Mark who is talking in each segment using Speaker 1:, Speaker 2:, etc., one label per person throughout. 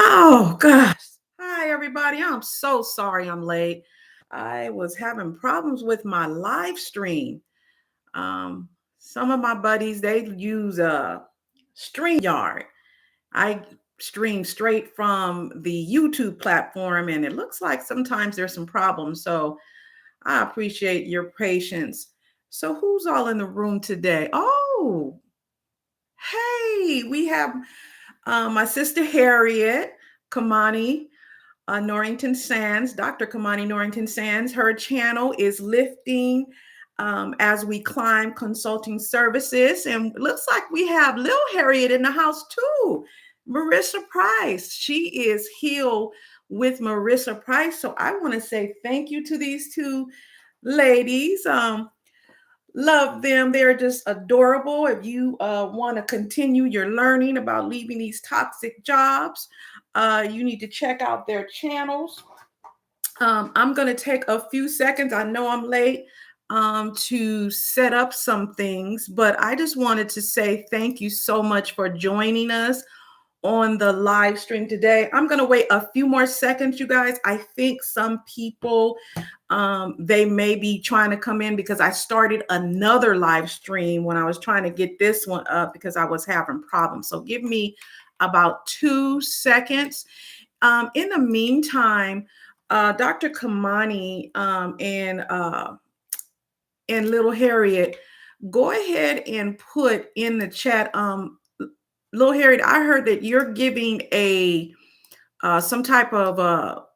Speaker 1: Oh gosh. Hi everybody. I'm so sorry I'm late. I was having problems with my live stream. Um some of my buddies they use StreamYard. I stream straight from the YouTube platform and it looks like sometimes there's some problems. So I appreciate your patience. So who's all in the room today? Oh, hey, we have my sister Harriet Kamani Norrington Sands, Dr. Kamani Norrington Sands. Her channel is Lifting as We Climb Consulting Services. And it looks like we have Lil Harriet in the house too. Marissa Price. She is Heal with Marissa Price. So I want to say thank you to these two ladies. Love them. They're just adorable. If you want to continue your learning about leaving these toxic jobs, you need to check out their channels. I'm going to take a few seconds. I know I'm late to set up some things, but I just wanted to say thank you so much for joining us on the live stream today. I'm going to wait a few more seconds, you guys. I think some people they may be trying to come in because I started another live stream when I was trying to get this one up because I was having problems. So give me about 2 seconds. In the meantime, Dr. Kamani and Little Harriet, go ahead and put in the chat. Little Harriet, I heard that you're giving a some type of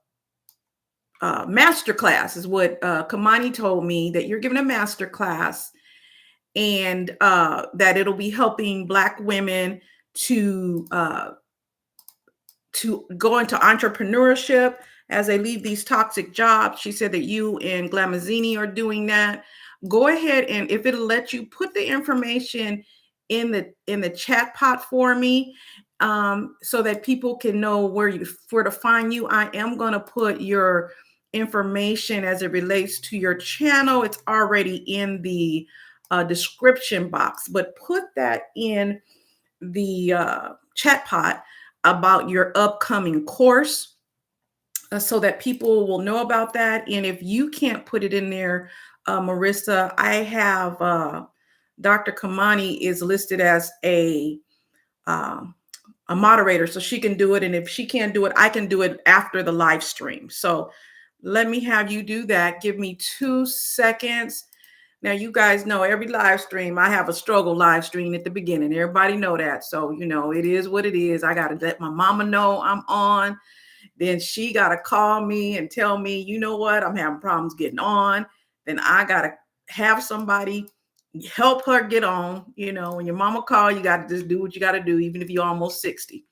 Speaker 1: master class is what Kamani told me, that you're giving a master class and that it'll be helping Black women to go into entrepreneurship as they leave these toxic jobs. She said that you and Glamazini are doing that. Go ahead, and if it'll let you, put the information in the chat pot for me, so that people can know where to find you. I am going to put your information as it relates to your channel. It's already in the description box, but put that in the chat pot about your upcoming course, so that people will know about that. And if you can't put it in there, Marissa, I have Dr. Kamani is listed as a moderator, so she can do it. And if she can't do it, I can do it after the live stream. So let me have you do that. Give me 2 seconds. Now, you guys know every live stream, I have a struggle live stream at the beginning. Everybody know that. So, it is what it is. I got to let my mama know I'm on. Then she got to call me and tell me, you know what, I'm having problems getting on. Then I got to have somebody help her get on. When your mama call, you got to just do what you got to do, even if you're almost 60.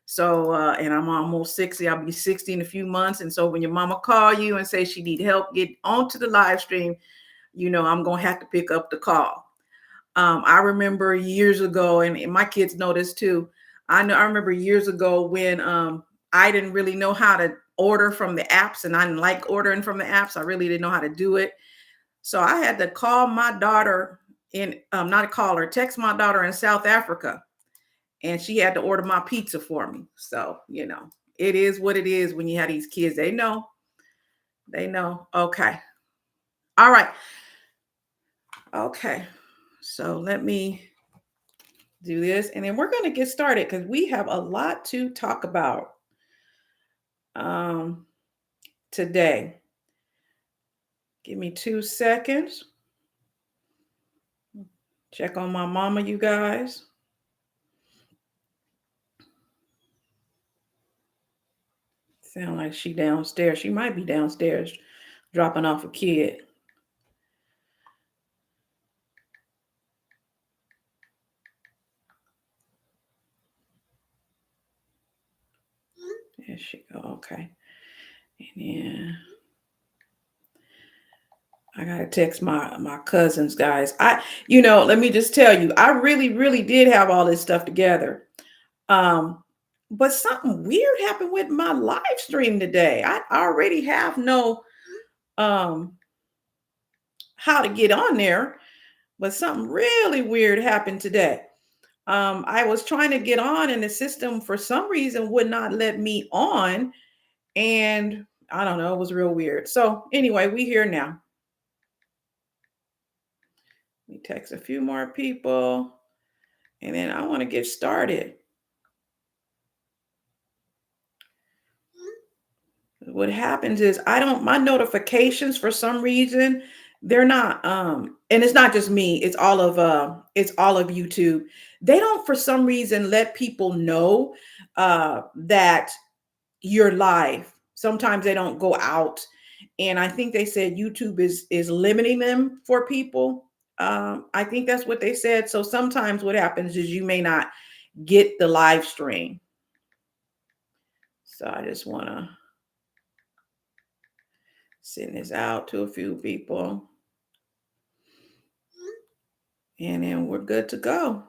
Speaker 1: So, and I'm almost 60. I'll be 60 in a few months. And so when your mama call you and say she need help get onto the live stream, I'm going to have to pick up the call. I remember years ago, and my kids know this too. I remember years ago when I didn't really know how to order from the apps, and I didn't like ordering from the apps. I really didn't know how to do it. So I had to call my daughter text my daughter in South Africa, and she had to order my pizza for me. So, it is what it is when you have these kids. They know. Okay. All right. Okay. So let me do this, and then we're going to get started because we have a lot to talk about today. Give me 2 seconds. Check on my mama, you guys. Sound like she downstairs. She might be downstairs dropping off a kid. There she go. Okay. And then I gotta text my cousins, guys. Let me just tell you, I really, really did have all this stuff together. But something weird happened with my live stream today. I already have no how to get on there, but something really weird happened today. I was trying to get on, and the system for some reason would not let me on. And I don't know, it was real weird. So anyway, we here now. We text a few more people, and then I want to get started. What happens is my notifications for some reason, they're not and it's not just me, it's all of YouTube. They don't for some reason let people know that you're live. Sometimes they don't go out, and I think they said YouTube is limiting them for people. I think that's what they said. So sometimes what happens is you may not get the live stream. So I just want to send this out to a few people, and then we're good to go.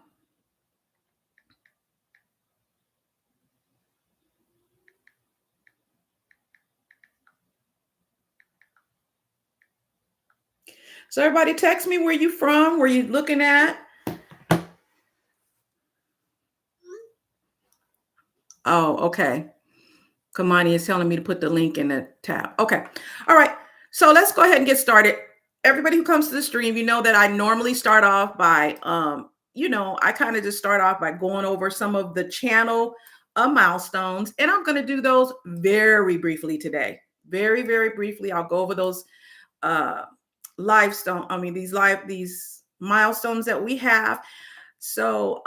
Speaker 1: So everybody text me where you from, where you looking at. Oh, okay. Kamani is telling me to put the link in the tab. Okay. All right. So let's go ahead and get started. Everybody who comes to the stream, you know that I normally start off by, I kind of just start off by going over some of the channel milestones, and I'm going to do those very briefly today. Very, very briefly. I'll go over those these milestones that we have. So,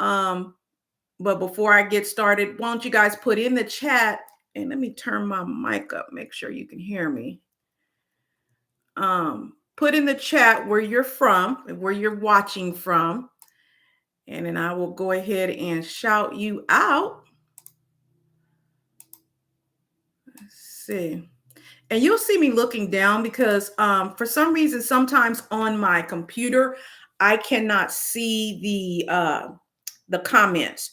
Speaker 1: but before I get started, why don't you guys put in the chat, and let me turn my mic up, make sure you can hear me. Put in the chat where you're from, where you're watching from, and then I will go ahead and shout you out. Let's see. And you'll see me looking down because for some reason, sometimes on my computer, I cannot see the comments,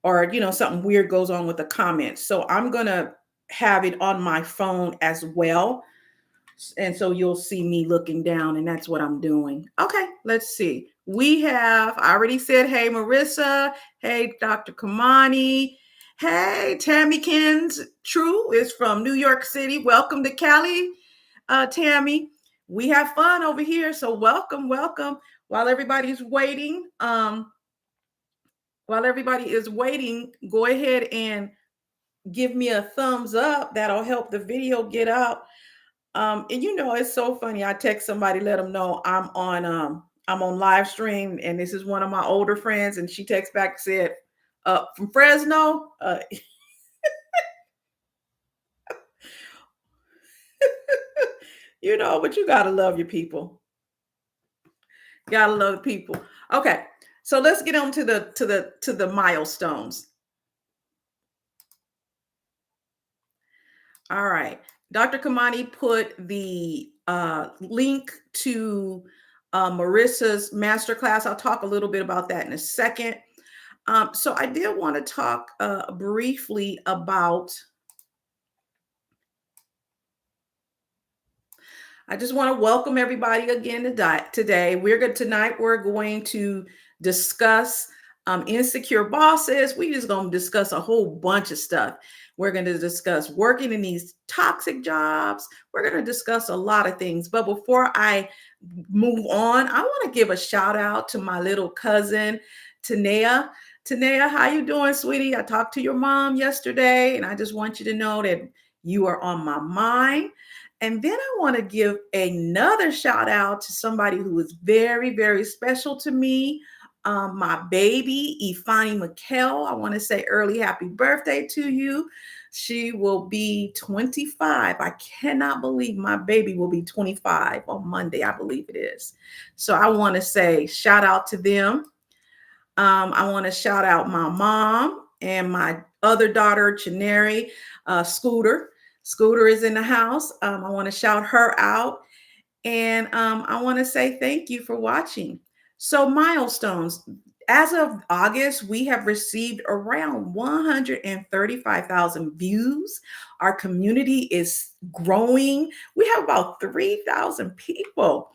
Speaker 1: or something weird goes on with the comments. So I'm gonna have it on my phone as well. And so you'll see me looking down, and that's what I'm doing. Okay, let's see. I already said, hey, Marissa. Hey, Dr. Kamani. Hey, Tammykins True is from New York City. Welcome to Cali, Tammy. We have fun over here, so welcome. While everybody's waiting, go ahead and give me a thumbs up. That'll help the video get out. And it's so funny. I text somebody, let them know I'm on live stream, and this is one of my older friends, and she texts back, said, from Fresno. But you gotta love your people. Gotta love the people. Okay, so let's get on to the milestones. All right. Dr. Kamani put the link to Marissa's masterclass. I'll talk a little bit about that in a second. So I did want to talk briefly about, I just want to welcome everybody again today. Tonight we're going to discuss insecure bosses. We just going to discuss a whole bunch of stuff. We're going to discuss working in these toxic jobs. We're going to discuss a lot of things. But before I move on, I want to give a shout out to my little cousin, Tanea. Tanea, how you doing, sweetie? I talked to your mom yesterday, and I just want you to know that you are on my mind. And then I want to give another shout out to somebody who is very, very special to me. My baby, Ifani McKell. I want to say early happy birthday to you. She will be 25. I cannot believe my baby will be 25 on Monday, I believe it is. So I want to say shout out to them. I want to shout out my mom and my other daughter, Chineri, Scooter. Scooter is in the house. I want to shout her out. And I want to say thank you for watching. So milestones. As of August, we have received around 135,000 views. Our community is growing. We have about 3,000 people.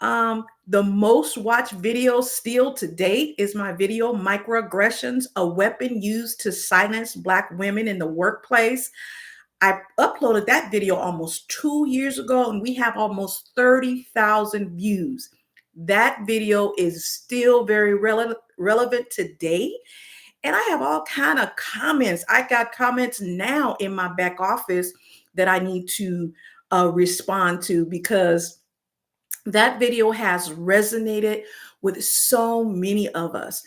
Speaker 1: The most watched video still to date is my video, Microaggressions, a weapon used to silence Black women in the workplace. I uploaded that video almost 2 years ago, and we have almost 30,000 views. That video is still very relevant today. And I have all kind of comments. I got comments now in my back office that I need to respond to, because that video has resonated with so many of us.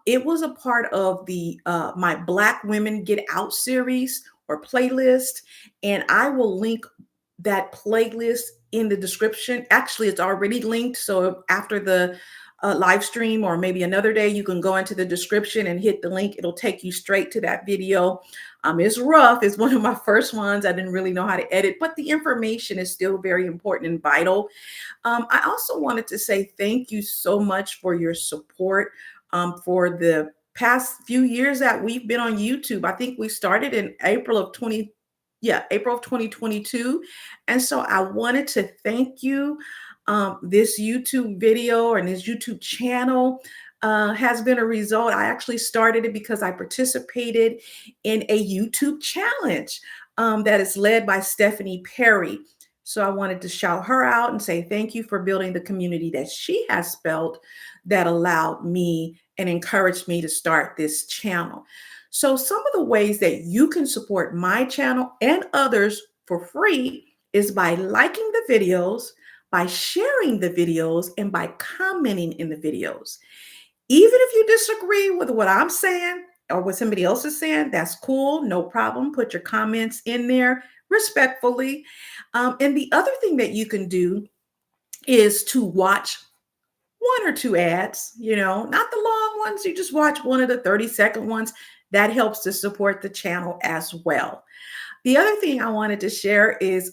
Speaker 1: It was a part of the my Black Women Get Out series or playlist, and I will link that playlist in the description. Actually, it's already linked, so after the live stream or maybe another day, you can go into the description and hit the link. It'll take you straight to that video. It's rough. It's one of my first ones. I didn't really know how to edit, but the information is still very important and vital. I also wanted to say thank you so much for your support for the past few years that we've been on YouTube. I think we started in April of 2022. And so I wanted to thank you. This YouTube video and this YouTube channel has been a result. I actually started it because I participated in a YouTube challenge that is led by Stephanie Perry. So I wanted to shout her out and say thank you for building the community that she has built that allowed me and encouraged me to start this channel. So some of the ways that you can support my channel and others for free is by liking the videos, by sharing the videos, and by commenting in the videos. Even if you disagree with what I'm saying or what somebody else is saying, that's cool, no problem. Put your comments in there respectfully. And the other thing that you can do is to watch one or two ads, not the long ones. You just watch one of the 30-second ones. That helps to support the channel as well. The other thing I wanted to share is,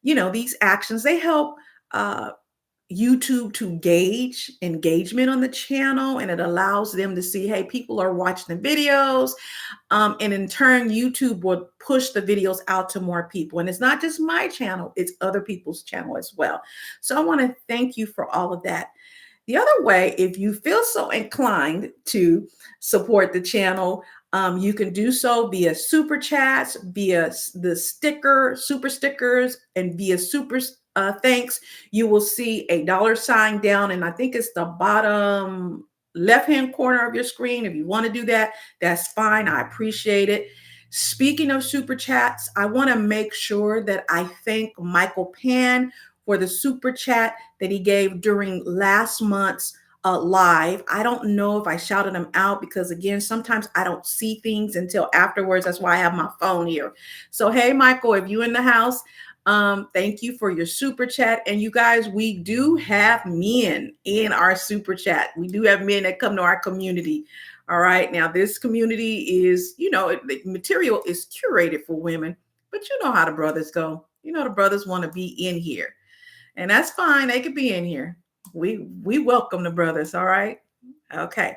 Speaker 1: these actions, they help YouTube to gauge engagement on the channel, and it allows them to see, hey, people are watching the videos. And in turn, YouTube will push the videos out to more people. And it's not just my channel, it's other people's channel as well. So I want to thank you for all of that. The other way, if you feel so inclined to support the channel, you can do so via super chats, via the super stickers, and via super thanks. You will see a $sign down, and I think it's the bottom left-hand corner of your screen. If you want to do that, that's fine. I appreciate it. Speaking of super chats, I want to make sure that I thank Michael Pan for the super chat that he gave during last month's live. I don't know if I shouted him out because, again, sometimes I don't see things until afterwards. That's why I have my phone here. So, hey, Michael, if you're in the house, thank you for your super chat. And you guys, we do have men in our super chat. We do have men that come to our community. All right. Now, this community is, the material is curated for women, but you know how the brothers go. The brothers want to be in here. And that's fine. They could be in here. We welcome the brothers. All right. Okay.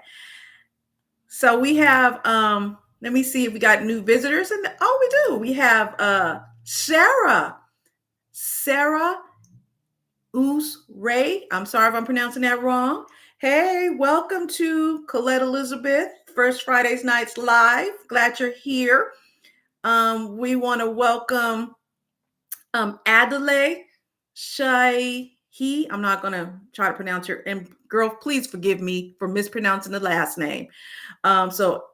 Speaker 1: So we have, let me see if we got new visitors. And we do. We have Sarah Ray. I'm sorry if I'm pronouncing that wrong. Hey, welcome to Colette Elizabeth, First Fridays Nights Live. Glad you're here. We want to welcome Adelaide Shai. I'm not going to try to pronounce your, and girl, please forgive me for mispronouncing the last name. So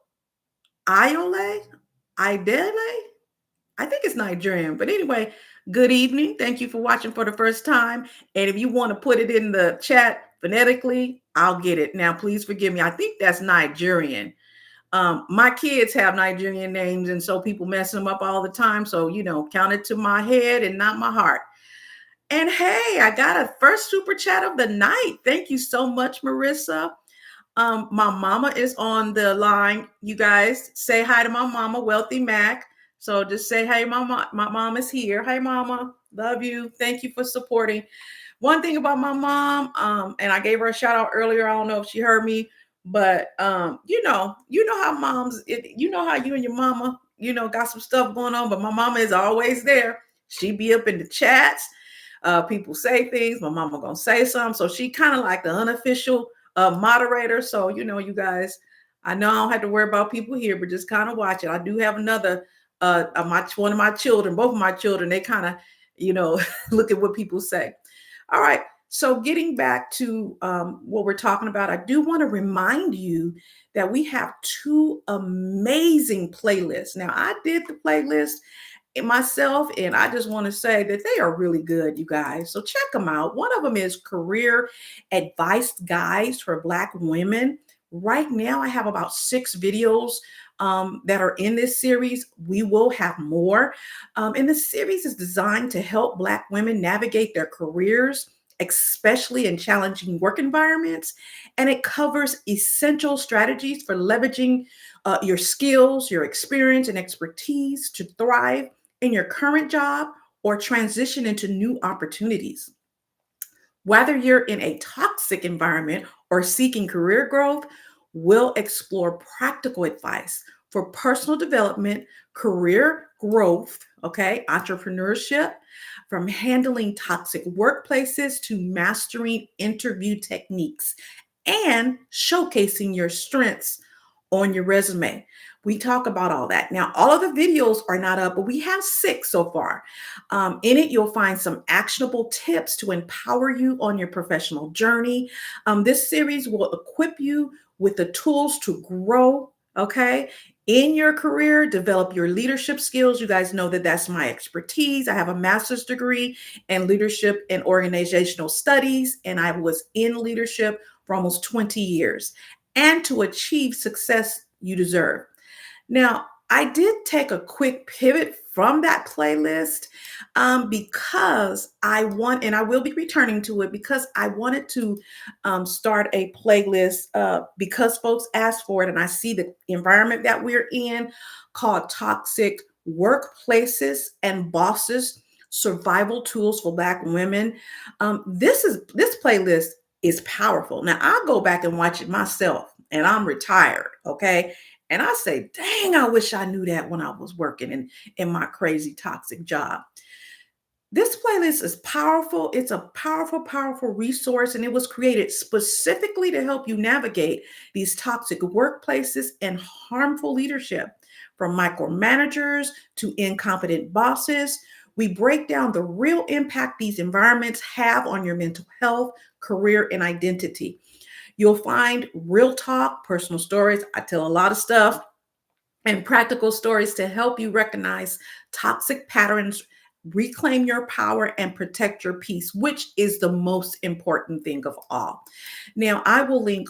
Speaker 1: Idele, I think it's Nigerian, but anyway, good evening. Thank you for watching for the first time. And if you want to put it in the chat phonetically, I'll get it. Now, please forgive me. I think that's Nigerian. My kids have Nigerian names, and so people mess them up all the time. So, count it to my head and not my heart. And hey, I got a first super chat of the night. Thank you so much, Marissa. My mama is on the line. You guys say hi to my mama, Wealthy Mac. So just say, hey, mama, my mom is here. Hey, mama, love you. Thank you for supporting. One thing about my mom, and I gave her a shout out earlier. I don't know if she heard me, but you know how moms, how you and your mama, got some stuff going on, but my mama is always there. She be up in the chats. People say things. My mama gonna say something. So she kind of like the unofficial moderator. So, you guys, I know I don't have to worry about people here, but just kind of watch it. I do have another, one of my children, both of my children, they kind of, look at what people say. All right. So getting back to what we're talking about, I do want to remind you that we have two amazing playlists. Now, I did the playlist myself, and I just want to say that they are really good, you guys. So check them out. One of them is Career Advice Guides for Black Women. Right now, I have about 6 videos that are in this series. We will have more. And the series is designed to help Black women navigate their careers, especially in challenging work environments. And it covers essential strategies for leveraging your skills, your experience, and expertise to thrive in your current job or transition into new opportunities. Whether you're in a toxic environment or seeking career growth, we'll explore practical advice for personal development, career growth, okay, entrepreneurship, from handling toxic workplaces to mastering interview techniques and showcasing your strengths on your resume. We talk about all that. Now, all of the videos are not up, but we have 6 so far. In it, you'll find some actionable tips to empower you on your professional journey. This series will equip you with the tools to grow, okay, in your career, develop your leadership skills. You guys know that that's my expertise. I have a master's degree in leadership and organizational studies, and I was in leadership for almost 20 years. And to achieve success you deserve. Now, I did take a quick pivot from that playlist because and I will be returning to it because I wanted to start a playlist because folks asked for it, and I see the environment that we're in called Toxic Workplaces and Bosses, Survival Tools for Black Women. This playlist is powerful. Now, I'll go back and watch it myself, and I'm retired, okay? And I say, dang, I wish I knew that when I was working in my crazy toxic job. This playlist is powerful. It's a powerful, powerful resource, and it was created specifically to help you navigate these toxic workplaces and harmful leadership. From micromanagers to incompetent bosses, we break down the real impact these environments have on your mental health, career, and identity. You'll find real talk, personal stories. I tell a lot of stuff, and practical stories to help you recognize toxic patterns, reclaim your power, and protect your peace, which is the most important thing of all. Now, I will link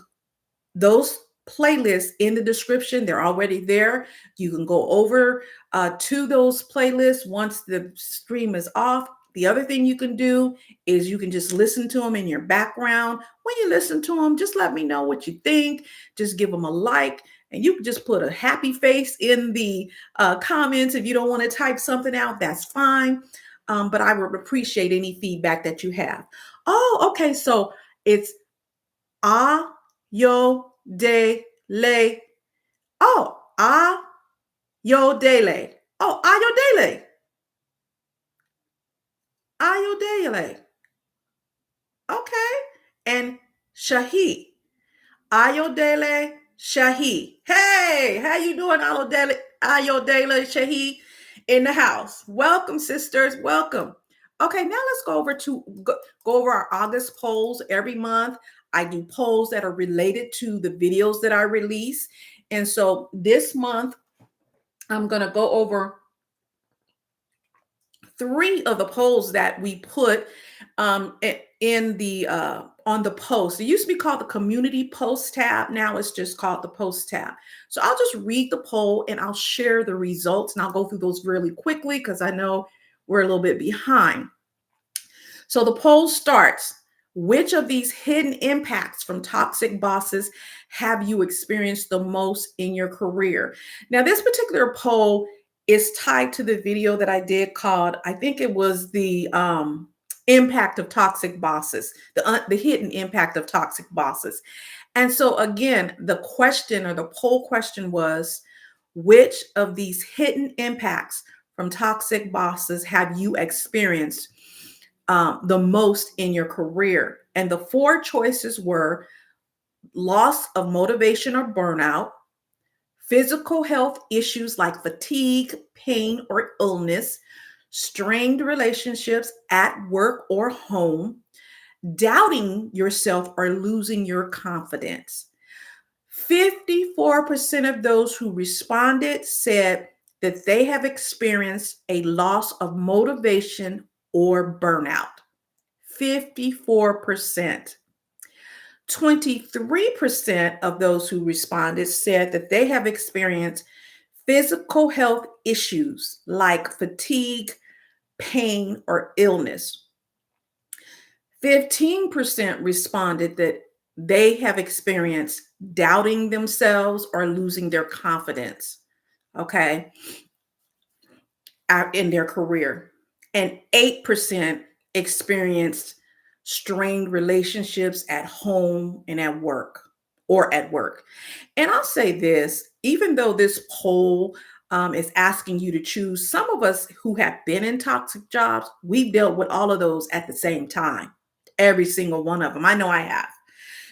Speaker 1: those playlists in the description. They're already there. You can go over to those playlists once the stream is off. The other thing you can do is you can just listen to them in your background. When you listen to them, just let me know what you think. Just give them a like. And you can just put a happy face in the comments. If you don't want to type something out, that's fine. But I would appreciate any feedback that you have. Oh, okay. So it's Ayodele. Oh, Ayodele. Oh, Ayodele. Ayodele. Okay. And Shahi. Ayodele Shahi. Hey, how you doing, Ayodele Shahi in the house? Welcome, sisters. Welcome. Okay, now let's go over our August polls. Every month, I do polls that are related to the videos that I release. And so this month, I'm going to go over 3 of the polls that we put in the on the post. It used to be called the community post tab. Now it's just called the post tab. So I'll just read the poll and I'll share the results, and I'll go through those really quickly because I know we're a little bit behind. So the poll starts: which of these hidden impacts from toxic bosses have you experienced the most in your career? Now, this particular poll is tied to the video that I did called, I think it was the impact of toxic bosses, the hidden impact of toxic bosses. And so again, the question or the poll question was, which of these hidden impacts from toxic bosses have you experienced the most in your career. And the four choices were loss of motivation or burnout, physical health issues like fatigue, pain, or illness, strained relationships at work or home, doubting yourself or losing your confidence. 54% of those who responded said that they have experienced a loss of motivation or burnout. 54%. 23% of those who responded said that they have experienced physical health issues like fatigue, pain, or illness. 15% responded that they have experienced doubting themselves or losing their confidence, okay, out in their career. And 8% experienced strained relationships at home and at work or at work. And I'll say this, even though this poll is asking you to choose, some of us who have been in toxic jobs, we've dealt with all of those at the same time, every single one of them. I know I have.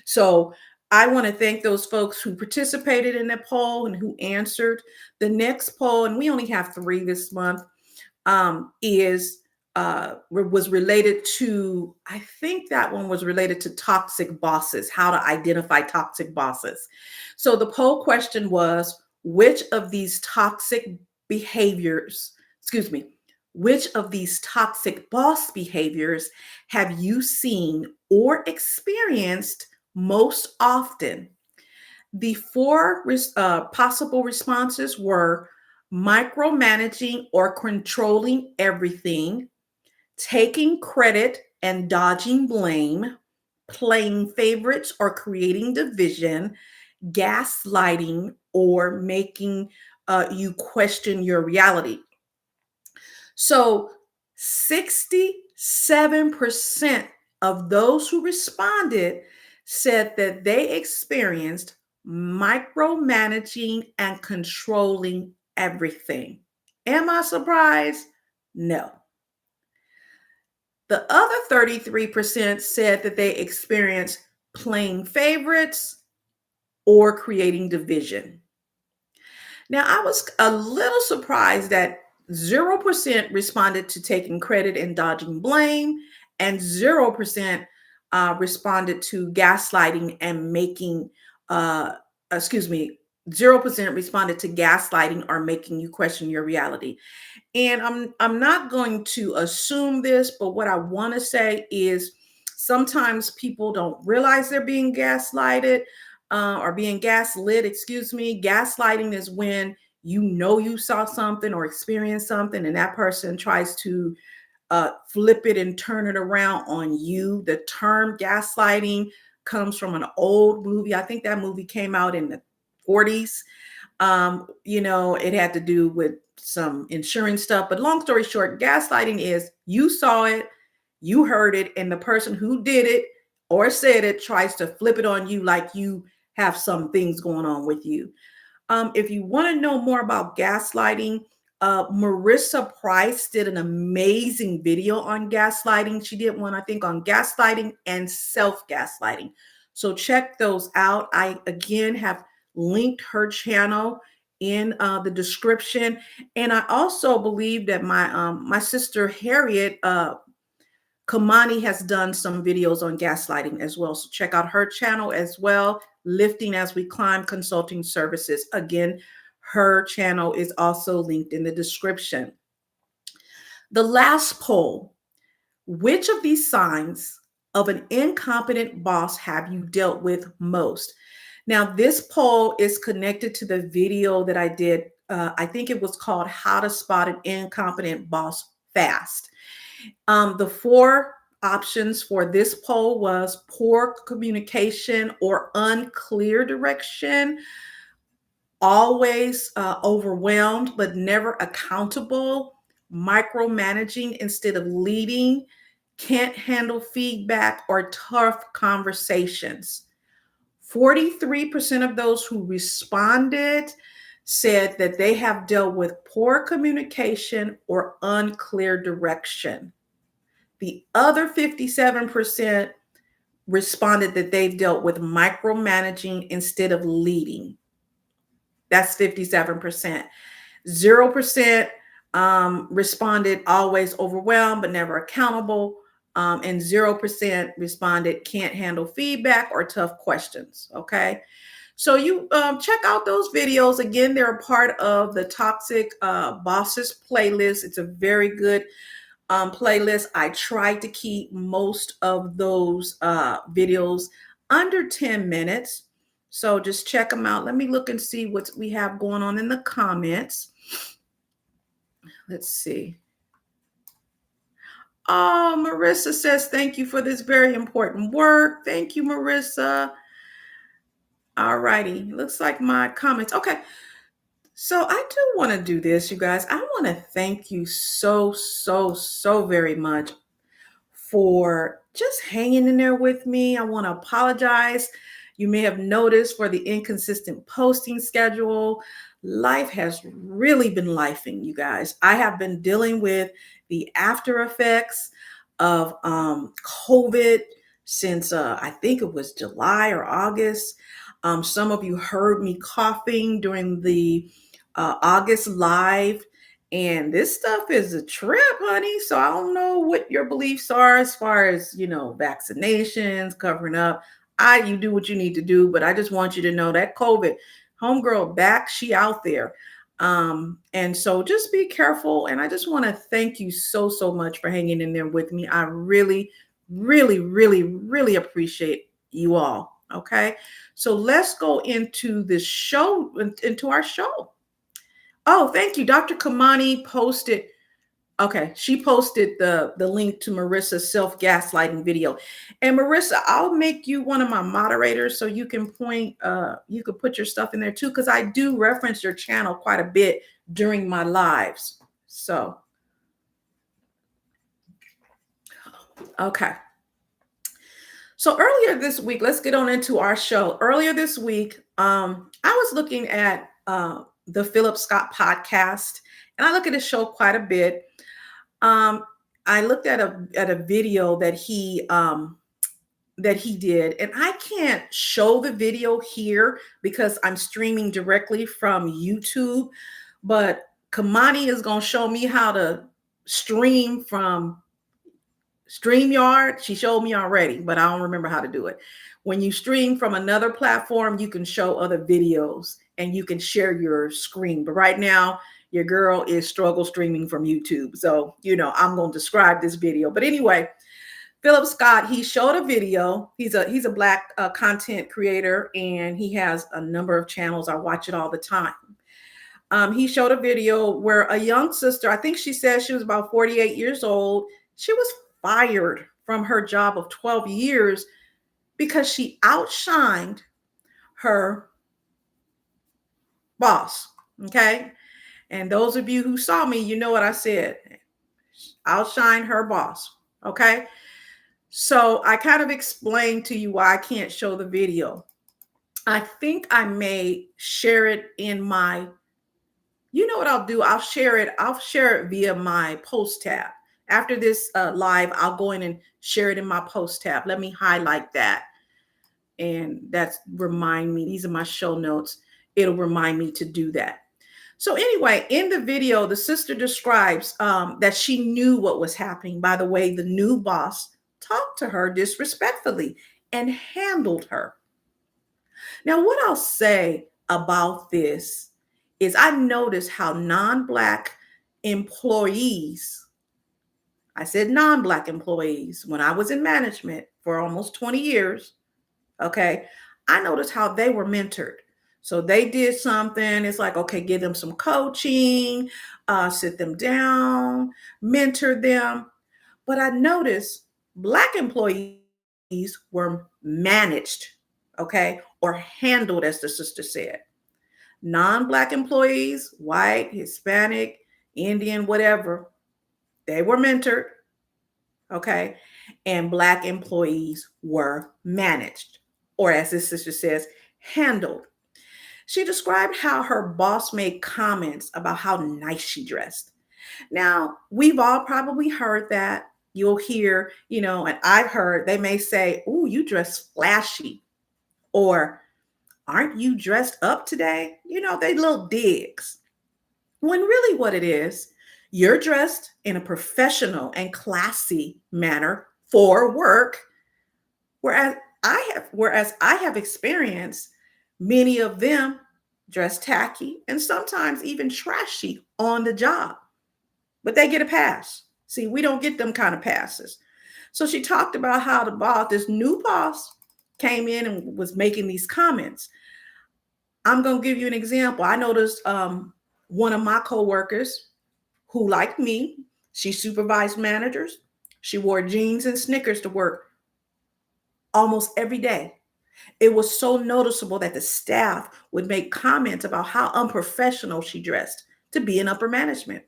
Speaker 1: So I want to thank those folks who participated in the poll and who answered. The next poll, and we only have 3 this month, was related to, I think that one was related to toxic bosses, how to identify toxic bosses. So the poll question was, which of these toxic behaviors, excuse me, which of these toxic boss behaviors have you seen or experienced most often? The four possible responses were micromanaging or controlling everything, taking credit and dodging blame, playing favorites or creating division, gaslighting, or making you question your reality. So 67% of those who responded said that they experienced micromanaging and controlling everything. Am I surprised? No. The other 33% said that they experienced playing favorites or creating division. Now, I was a little surprised that 0% responded to taking credit and dodging blame, and 0% responded to gaslighting and making, uh, excuse me, 0% responded to gaslighting or making you question your reality. And I'm not going to assume this, but what I want to say is sometimes people don't realize they're being gaslighted or being gaslit. Excuse me. Gaslighting is when you know you saw something or experienced something, and that person tries to flip it and turn it around on you. The term gaslighting comes from an old movie. I think that movie came out in the 40s. It had to do with some insurance stuff. But long story short, gaslighting is you saw it, you heard it, and the person who did it or said it tries to flip it on you like you have some things going on with you. If you want to know more about gaslighting, Marissa Price did an amazing video on gaslighting. She did one, I think, on gaslighting and self-gaslighting. So check those out. I, again, have linked her channel in the description. And I also believe that my sister Harriet Kamani has done some videos on gaslighting as well. So check out her channel as well, Lifting as We Climb Consulting Services. Again, her channel is also linked in the description. The last poll, which of these signs of an incompetent boss have you dealt with most? Now, this poll is connected to the video that I did. I think it was called How to Spot an Incompetent Boss Fast. The four options for this poll was poor communication or unclear direction, always overwhelmed but never accountable, micromanaging instead of leading, can't handle feedback, or tough conversations. 43% of those who responded said that they have dealt with poor communication or unclear direction. The other 57% responded that they've dealt with micromanaging instead of leading. That's 57%. 0% responded always overwhelmed but never accountable. And 0% responded can't handle feedback or tough questions. Okay. So you check out those videos. Again, they're a part of the Toxic Bosses playlist. It's a very good playlist. I try to keep most of those videos under 10 minutes. So just check them out. Let me look and see what we have going on in the comments. Let's see. Oh, Marissa says, thank you for this very important work. Thank you, Marissa. All righty. Looks like my comments. Okay. So I do want to do this, you guys. I want to thank you so very much for just hanging in there with me. I want to apologize. You may have noticed for the inconsistent posting schedule. Life has really been lifing, you guys. I have been dealing with the after effects of COVID since I think it was July or August. Some of you heard me coughing during the August live. And this stuff is a trip, honey. So I don't know what your beliefs are as far as, vaccinations, covering up. You do what you need to do, but I just want you to know that COVID, homegirl back, she out there. And so just be careful. And I just want to thank you so much for hanging in there with me. I really appreciate you all. Okay. So let's go into this show, into our show. Oh, thank you. Dr. Kamani posted. Okay, she posted the link to Marissa's self-gaslighting video. And Marissa, I'll make you one of my moderators so you can you could put your stuff in there too, because I do reference your channel quite a bit during my lives. So, okay. So earlier this week, let's get on into our show. Earlier this week, I was looking at the Philip Scott podcast, and I look at his show quite a bit. I looked at a video that he did, and I can't show the video here because I'm streaming directly from YouTube. But Kamani is going to show me how to stream from StreamYard. She showed me already, but I don't remember how to do it. When you stream from another platform, you can show other videos and you can share your screen. But right now, your girl is struggle streaming from YouTube. So, I'm going to describe this video. But anyway, Philip Scott, he showed a video. He's a Black content creator, and he has a number of channels. I watch it all the time. He showed a video where a young sister, I think she said she was about 48 years old. She was fired from her job of 12 years because she outshined her boss. Okay. And those of you who saw me, you know what I said. Outshine her boss. Okay. So I kind of explained to you why I can't show the video. I think I may share it in my, you know what I'll do? I'll share it via my post tab. After this live, I'll go in and share it in my post tab. Let me highlight that. And that's remind me, these are my show notes. It'll remind me to do that. So anyway, in the video, the sister describes that she knew what was happening by the way the new boss talked to her disrespectfully and handled her. Now, what I'll say about this is I noticed how non-Black employees, I said non-Black employees, when I was in management for almost 20 years, okay, I noticed how they were mentored. So they did something. It's like, okay, give them some coaching, sit them down, mentor them. But I noticed Black employees were managed, okay, or handled, as the sister said. Non-Black employees, white, Hispanic, Indian, whatever, they were mentored, okay, and Black employees were managed, or as this sister says, handled. She described how her boss made comments about how nice she dressed. Now, we've all probably heard that. you'll hear, and I've heard they may say, "Ooh, you dress flashy," or "Aren't you dressed up today?" They little digs. When really what it is, you're dressed in a professional and classy manner for work, whereas I have experienced many of them dress tacky and sometimes even trashy on the job, but they get a pass. See, we don't get them kind of passes. So she talked about how this new boss came in and was making these comments. I'm going to give you an example. I noticed one of my coworkers who, like me, she supervised managers. She wore jeans and Snickers to work almost every day. It was so noticeable that the staff would make comments about how unprofessional she dressed to be in upper management.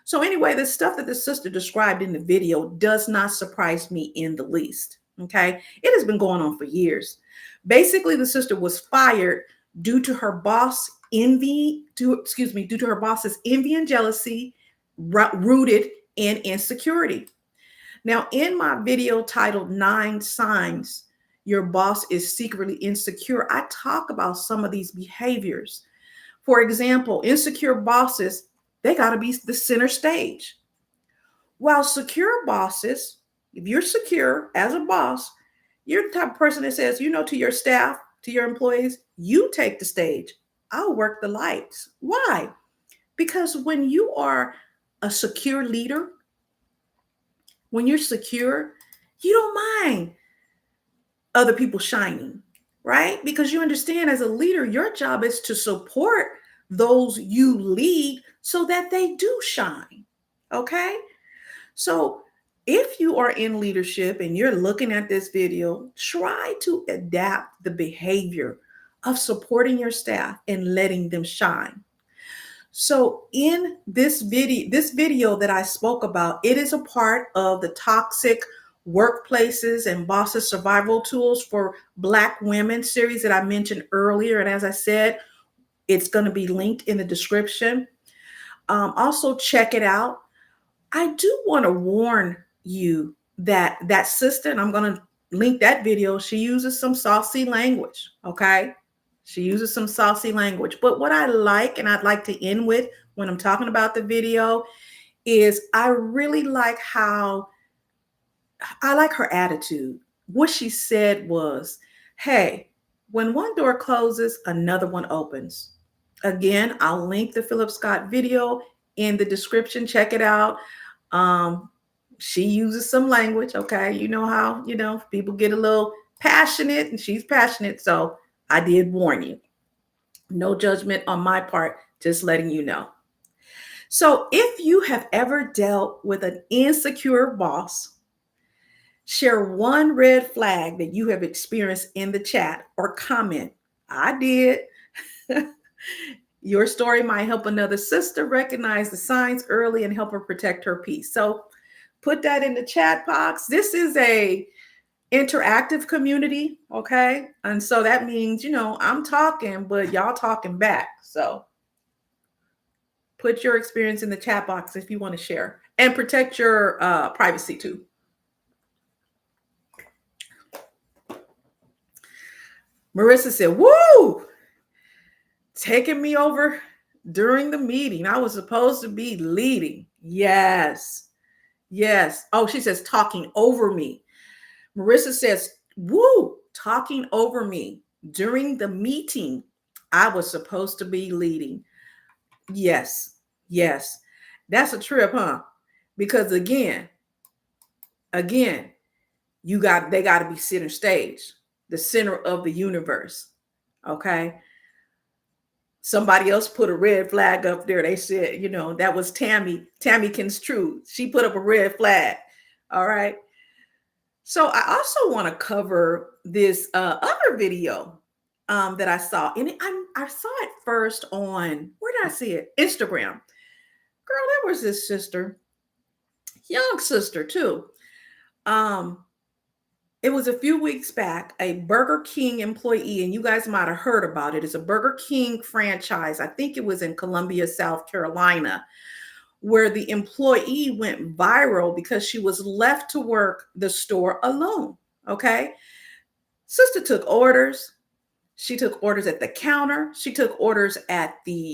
Speaker 1: So, anyway, the stuff that the sister described in the video does not surprise me in the least. Okay. It has been going on for years. Basically, the sister was fired due to her due to her boss's envy and jealousy rooted in insecurity. Now, in my video titled 9 Signs Your Boss is Secretly Insecure, I talk about some of these behaviors. For example, insecure bosses, they got to be the center stage. While secure bosses, if you're secure as a boss, you're the type of person that says, to your staff, to your employees, you take the stage. I'll work the lights. Why? Because when you are a secure leader, when you're secure, you don't mind other people shining, right? Because you understand as a leader, your job is to support those you lead so that they do shine. Okay? So if you are in leadership and you're looking at this video, try to adapt the behavior of supporting your staff and letting them shine. So in this video that I spoke about, it is a part of the Toxic Workplaces and Bosses Survival Tools for Black Women series that I mentioned earlier. And as I said, it's going to be linked in the description. Also check it out. I do want to warn you that sister, and I'm going to link that video, she uses some saucy language, okay? She uses some saucy language. But what I like, and I'd like to end with when I'm talking about the video, is I really like her attitude. What she said was, hey, when one door closes, another one opens. Again, I'll link the Philip Scott video in the description. Check it out. She uses some language, okay? You know how, people get a little passionate, and she's passionate. So I did warn you. No judgment on my part, just letting you know. So if you have ever dealt with an insecure boss, share one red flag that you have experienced in the chat or comment. I did. Your story might help another sister recognize the signs early and help her protect her peace. So put that in the chat box. This is a interactive community, okay? And so that means, I'm talking, but y'all talking back. So put your experience in the chat box if you want to share, and protect your privacy too. Marissa said, woo, taking me over during the meeting. I was supposed to be leading. Yes. Oh, she says talking over me. Marissa says, woo, talking over me during the meeting. I was supposed to be leading. Yes. That's a trip, huh? Because again, they got to be center stage, the center of the universe. Okay. Somebody else put a red flag up there. They said, that was Tammykins Truth. She put up a red flag. All right. So I also want to cover this other video that I saw. And I saw it first on, where did I see it? Instagram. Girl, there was this sister, young sister too. It was a few weeks back, a Burger King employee, and you guys might have heard about it. It's a Burger King franchise. I think it was in Columbia, South Carolina, where the employee went viral because she was left to work the store alone. Okay. Sister took orders. She took orders at the counter. She took orders at the